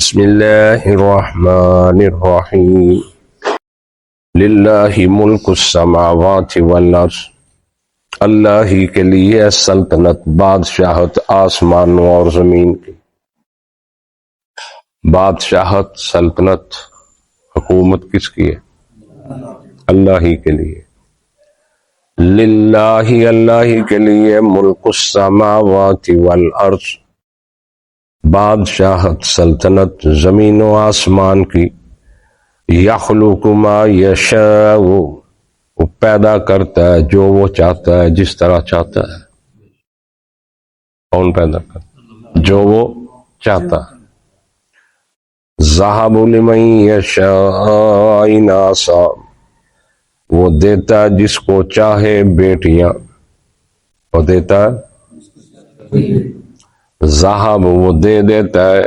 بسم اللہ الرحمن الرحیم للہ ملک السماوات والارض، اللہ ہی کے لیے سلطنت، بادشاہت آسمانوں اور زمین کی، بادشاہت، سلطنت، حکومت کس کی ہے؟ اللہ ہی کے لیے۔ للہ، اللہ ہی کے لیے، ملک السماوات والارض، بادشاہت، سلطنت زمین و آسمان کی، یخلق ما یشاء، وہ پیدا کرتا ہے جو وہ چاہتا ہے، جس طرح چاہتا ہے۔ کون پیدا کرتا ہے؟ جو وہ چاہتا ہے۔ ذہب لمن یشاء اناسا، وہ دیتا ہے جس کو چاہے بیٹیاں، وہ دیتا ہے ذہب، وہ دے دیتا ہے،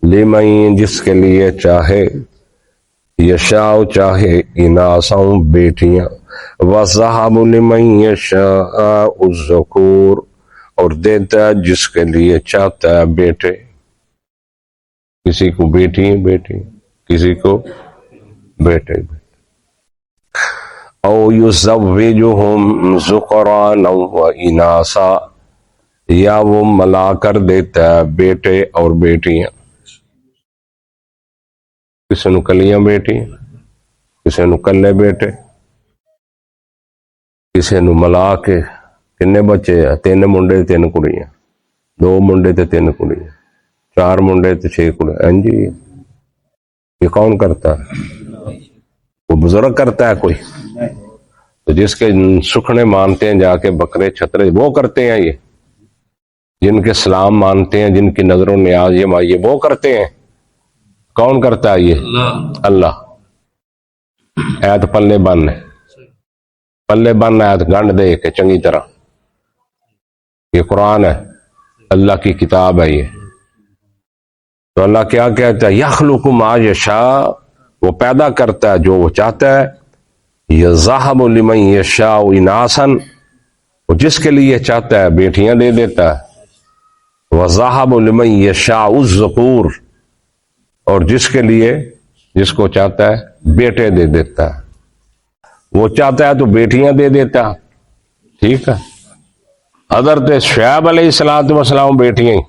لمن، جس کے لیے چاہے، یشاء، چاہے، اناسا، بیٹیاں، وذہب لمن یشاء الذکور، اور دیتا ہے جس کے لیے چاہتا ہے بیٹے، کسی کو بیٹی بیٹی، کسی کو بیٹے۔ او یزوجہم ذکرانا و اناسا، یا وہ ملا کر دیتا ہے بیٹے اور بیٹیاں، کسی نو کلیاں بیٹی، کسی نو کلے بیٹے، کسی نو ملا کے کنے بچے ہیں؟ 3 منڈے 3 کڑیاں، 2 منڈے تے 3 کڑیاں، 4 منڈے تے 6 کڑیاں۔ ہاں جی، یہ کون کرتا ہے؟ وہ بزرگ کرتا ہے کوئی؟ تو جس کے سکھنے مانتے ہیں جا کے بکرے چھترے، وہ کرتے ہیں یہ؟ جن کے سلام مانتے ہیں، جن کی نظروں نیاز یہ وہ کرتے ہیں؟ کون کرتا ہے یہ؟ اللہ۔ ایت پلے بن ہے، پلے بن ایت گنڈ دے کے چنگی طرح، یہ قرآن ہے، اللہ کی کتاب ہے یہ۔ تو اللہ کیا کہتا ہے؟ یخلق ما یشاء، وہ پیدا کرتا ہے جو وہ چاہتا ہے، یذہب لمن یشاء اناسا، وہ جس کے لیے چاہتا ہے بیٹیاں دے دیتا ہے، وذہب لمن یشاء الذکور، اور جس کے لیے، جس کو چاہتا ہے بیٹے دے دیتا ہے۔ وہ چاہتا ہے تو بیٹیاں دے دیتا، ٹھیک ہے۔ حضرت شعیب علیہ السلام بیٹیاں،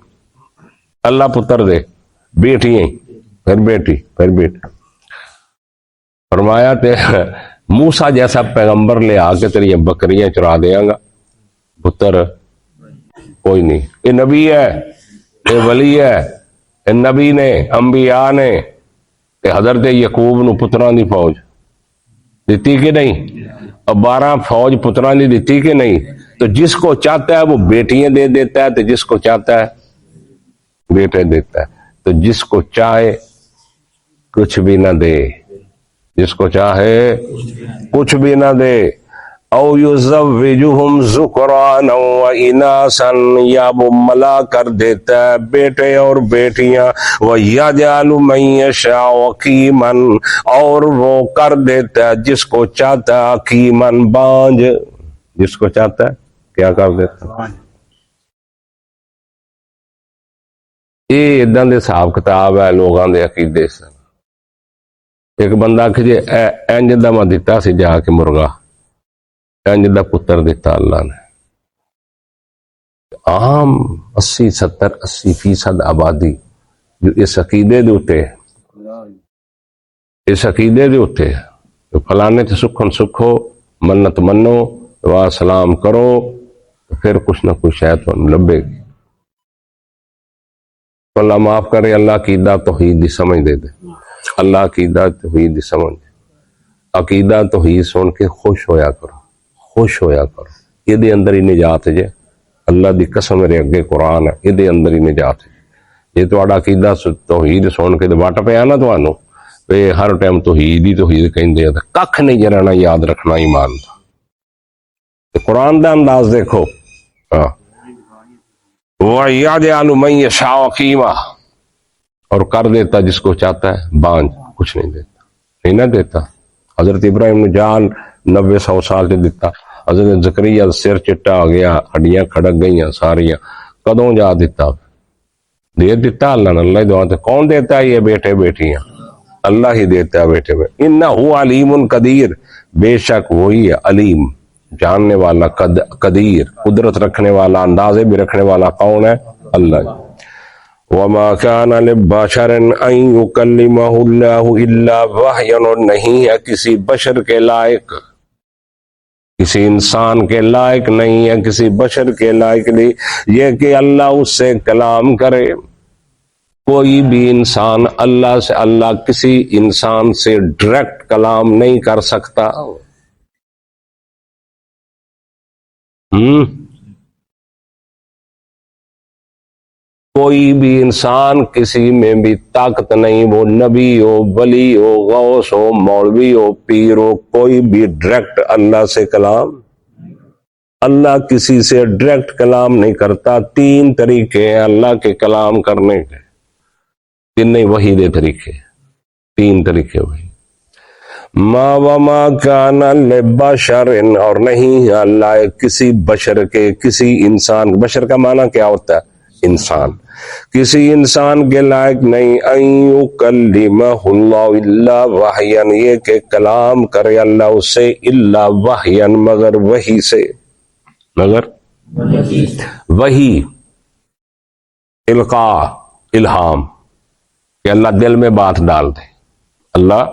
اللہ پتر دے، بیٹیاں، پھر بیٹی، پھر بیٹی۔ فرمایا تے موسیٰ جیسا پیغمبر لے آ کے تیری بکریاں چرا دیاں گا، پتر کوئی نہیں۔ یہ نبی ہے، یہ ولی ہے، یہ نبی نے، انبیاء نے، کہ حضرت یعقوب نو پتران دی فوج دیتی کہ نہیں؟ اور 12 فوج پتران دی دیتی کہ نہیں؟ تو جس کو چاہتا ہے وہ بیٹیاں دے دیتا ہے، تو جس کو چاہتا ہے بیٹے دیتا ہے۔ تو جس کو چاہے کچھ بھی نہ دے، جس کو چاہے کچھ بھی نہ دے۔ او یزوجہم ذکرانا و اناسا، یا وہ ملا کر دیتا ہے بیٹے اور بیٹیاں، ویجعل من یشاء عقیما، اور وہ کر دیتا ہے جس کو چاہتا ہے عقیما، بانج، جس کو چاہتا ہے کیا کر دیتا ہے۔ یہ ادھا دے حساب کتاب ہے لوگاں دے عقیدے سے۔ ایک بندہ کہ جی اینج دا میں دیتا سی جا کے مرغا، اینج دا پتر دیتا اللہ نے۔ عام 80 70 80% آبادی جو اس عقیدے دے ہوتے ہیں، اس عقیدے دے ہوتے ہیں، تو فلانے تے سکھن سکھو، منت منو، دعا سلام کرو، پھر کچھ نہ کچھ شاید لبے گی۔ تو اللہ معاف کرے، اللہ عقیدہ توحید دی سمجھ دے دے، اللہ عقیدہ توحید دی سمجھ دے۔ عقیدہ توحید سن کے خوش ہویا کرو، خوش ہویا کرو، یہ دے اندر ہی نجات ہے جے، اللہ دی قسم میرے اگے قرآن ہے، یہ دے اندر ہی نجات ہے۔ یہ تو آڑا عقیدہ توحید سن کے وٹ پیا نا تمہوں، ہر ٹائم توحید ہی توحید کہندے ہیں، ککھ نہیں جرنا یاد رکھنا ایمان دا۔ قرآن دا انداز دیکھو، وَيَجْعَلُ مَن يَشَاءُ عَقِيمًا، اور کر دیتا جس کو چاہتا ہے بانج، کچھ نہیں دیتا، نہیں نہ دیتا۔ حضرت ابراہیم نے جان 90-100 سال سے دیتا، حضرت زکریا سر چٹا ہو گیا، ہڈیاں کھڑک گئیاں ساریاں، کدوں جا دیتا؟ دے دیتا اللہ نے، اللہ دعا. کون دیتا ہے یہ بیٹے بیٹیاں؟ اللہ ہی دیتا ہے بیٹے بیٹے. انہ علیم قدیر، بے شک وہی ہے علیم، جاننے والا، قدیر، قدرت رکھنے والا، اندازے بھی رکھنے والا. کون ہے؟ اللہ. وما كان لبشر ان يكلمه الله الا وحيا، اور نہیں ہے کسی بشر کے لائق، کسی انسان کے لائق نہیں ہے، کسی بشر کے لائق نہیں یہ کہ اللہ اس سے کلام کرے. کوئی بھی انسان اللہ سے، اللہ کسی انسان سے ڈائریکٹ کلام نہیں کر سکتا. کوئی بھی انسان، کسی میں بھی طاقت نہیں، وہ نبی ہو، ولی ہو، غوث ہو، مولوی ہو، پیر ہو، کوئی بھی ڈائریکٹ اللہ سے کلام، اللہ کسی سے ڈائریکٹ کلام نہیں کرتا. 3 طریقے ہیں اللہ کے کلام کرنے کے، نہیں وحی دے طریقے، 3 طریقے وہی. ما وما کان لبشر، اور نہیں ہے اللہ کسی بشر کے، کسی انسان. بشر کا معنی کیا ہوتا ہے؟ انسان. کسی انسان کے لائق نہیں ان یکلمہ اللہ الا وحیا، یہ کہ کلام کرے اللہ اس سے، الا وحیا، مگر وحی سے. مگر وحی، القاء، الہام، کہ اللہ دل میں بات ڈال دے. اللہ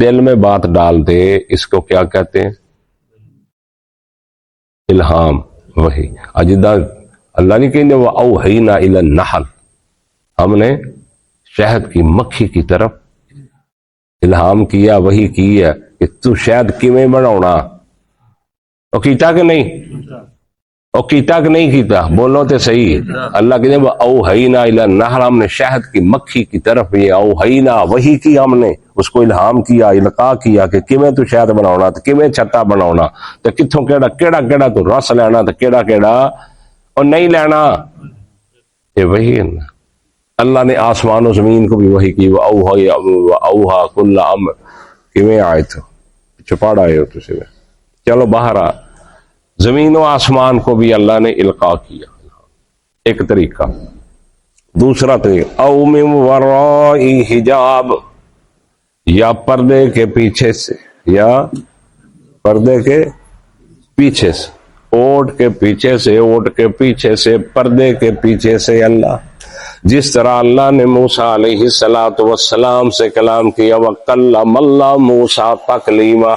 دل میں بات ڈال دے، اس کو کیا کہتے ہیں؟ الہام، وحی. اجدا اللہ نہیں کہیں وہ اوحینا الی النحل، ہم نے شہد کی مکھی کی طرف الہام کیا، وحی کی ہے کہ تو شہد کیویں بناونا. او کیتا کہ نہیں؟ او کیتا کہ نہیں کیتا؟ بولو تے صحیح. اللہ کہتے ہیں وہ اوحینا الی النحل، ہم نے شہد کی مکھی کی طرف یہ اوحینا، وحی کی، ہم نے اس کو الہام کیا، القاء کیا کہ کیویں تو شہد بناونا، تو کیویں چھٹا بناونا، تو کتھوں کیڑا کیڑا کیڑا تو رس لینا، تو کیڑا کیڑا اور نہیں لینا. یہ وہی ہے نا. اللہ نے آسمان و زمین کو بھی وہی کی. اوہا کل امر، کیویں آئے تھے چھپاڑ آئے ہو تسی میں. چلو باہر آ، زمین و آسمان کو بھی اللہ نے القاء کیا، ایک طریقہ. دوسرا طریقہ او من ورائی حجاب، یا پردے کے پیچھے سے، یا پردے کے پیچھے سے، اوٹ کے پیچھے سے، اوٹ کے پیچھے سے، پردے کے پیچھے سے. اللہ جس طرح اللہ نے موسیٰ علیہ السلام سے کلام کیا، وَكَلَّمَ اللَّهُ مُوسَىٰ تَكْلِيمًا،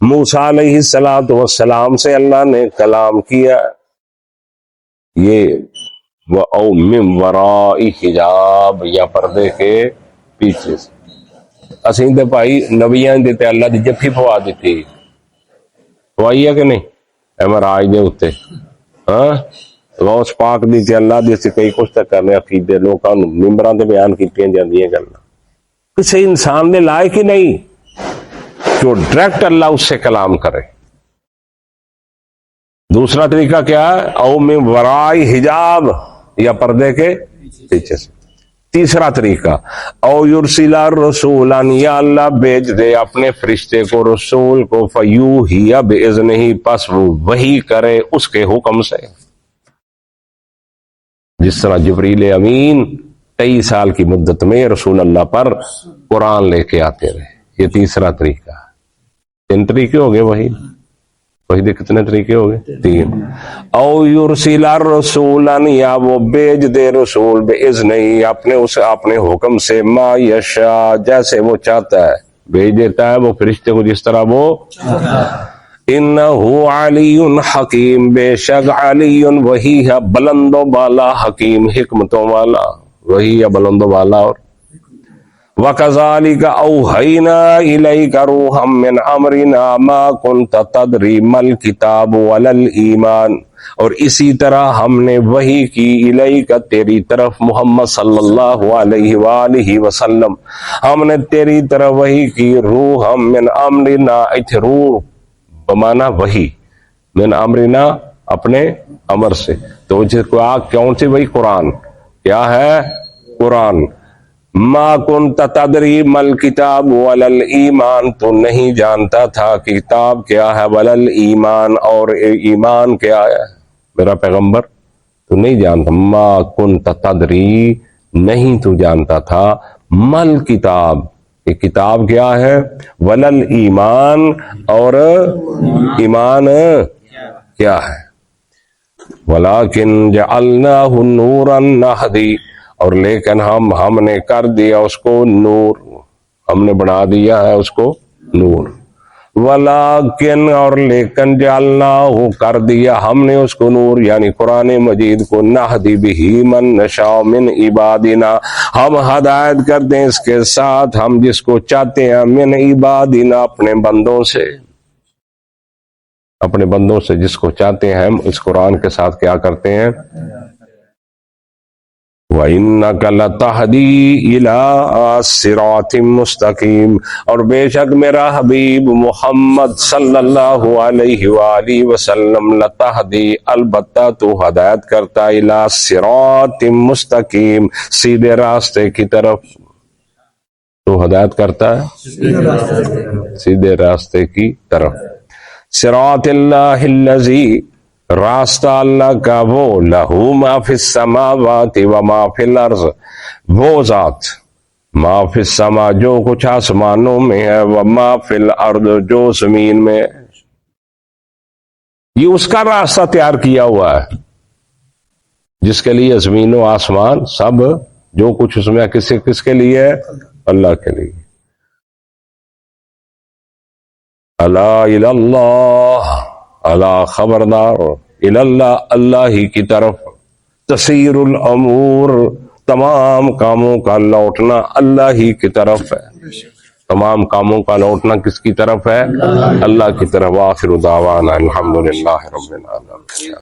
موسیٰ علیہ السلام سے اللہ نے کلام کیا. یہ وَأَوْ مِن وَرَاءِ حِجَاب، یا پردے کے پیچھے سے. اسیں دے بھائی نبیاں دیتے اللہ دی جفی پوا دیتی، پوائی ہے کہ نہیں؟ امراج دے اتے غوث پاک دی تے اللہ دی سے کئی کچھ تک کرنے عقیدے لوکاں نوں ممبران دے بیان کیتیاں جاندیاں گلاں. کسی انسان دے لائق ہی نہیں جو ڈائریکٹ اللہ اس سے کلام کرے. دوسرا طریقہ کیا ہے؟ او من ورائی حجاب، یا پردے کے پیچھے سے. تیسرا طریقہ او یرسل رسولا، یا اللہ بھیج دے اپنے فرشتے کو، رسول کو، فیوحی باذنہ، پس وہ وحی کرے اس کے حکم سے. جس طرح جبریل امین 23 سال کی مدت میں رسول اللہ پر قرآن لے کے آتے رہے. یہ تیسرا طریقہ. 3 طریقے ہو گئے. وہی دے کتنے طریقے ہو گئے؟ 3. او یرسل رسولا، یا وہ بھیج دے رسول باذنہ، اپنے حکم سے، ما یشاء، جیسے وہ چاہتا ہے بھیج دیتا ہے وہ فرشتے کو جس طرح وہ چاہتا ہے. انہو علی حکیم، بے شک علی وہی ہے بلند و بالا، حکیم حکمتوں والا، وہی ہے بلند و بالا. اور وَكَذَلِكَ أَوْحَيْنَا إِلَيْكَ رُوحًا مِّنْ أَمْرِنَا مَا كُنْتَ تَدْرِي مَا الْكِتَابُ وَلَا الْإِيمَانُ، اور اسی طرح ہم نے وحی کی الیک، تیری طرف، محمد صلی اللہ علیہ وآلہ وسلم، ہم نے تیری طرف وحی کی، روحًا من امرنا، ایتھے روح بمانا وحی، من امرنا اپنے امر سے. تو کون سی وحی؟ قرآن. کیا ہے؟ قرآن. ما کنت تدری مل کتاب ولا الایمان، تو نہیں جانتا تھا کتاب کیا ہے، ولا الایمان، اور ایمان کیا ہے. میرا پیغمبر تو نہیں جانتا، ما کنت تدری، نہیں تو جانتا تھا، مل کتاب، یہ کتاب کیا ہے، ولل ایمان، اور ایمان کیا ہے، ولیکن جعلناہ نورا نہدی، اور لیکن ہم نے کر دیا اس کو نور، ہم نے بنا دیا ہے اس کو نور، ولیکن، اور لیکن، جعلناہ، کر دیا ہم نے اس کو نور، یعنی قرآن مجید کو، نہدی بہی من نشاء من عبادنا، ہم ہدایت کرتے ہیں اس کے ساتھ ہم جس کو چاہتے ہیں، من عبادنا، اپنے بندوں سے، اپنے بندوں سے جس کو چاہتے ہیں ہم اس قرآن کے ساتھ کیا کرتے ہیں، وَإِنَّكَ لَتَهْدِي إِلَىٰ صِرَاطٍ مُسْتَقِيمٍ، اور بے شک میرا حبیب محمد صلی اللہ علیہ وآلہ وسلم، لَتَهْدِي، البتہ تو ہدایت کرتا، إِلَىٰ صِرَاطٍ مُسْتَقِيم، سیدھے راستے کی طرف، تو ہدایت کرتا ہے سیدھے راستے کی طرف، صراط اللہ الذی، راستہ اللہ کا وہ، لہو ما فی السماوات و ما فی الارض، وہ ذات، ما فی السما، جو کچھ آسمانوں میں ہے، و ما فی الارض، جو زمین میں ہے، یہ اس کا راستہ تیار کیا ہوا ہے جس کے لیے زمین و آسمان سب، جو کچھ اس میں کس کے لیے ہے، اللہ کے لیے، الا الی اللہ، اللہ خبردار، الی اللہ، اللہ ہی کی طرف، تسیر الامور، تمام کاموں کا لوٹنا اللہ ہی کی طرف ہے، تمام کاموں کا لوٹنا کس کی طرف ہے، اللہ کی طرف، آخر دعوانا الحمدللہ رب العالمین۔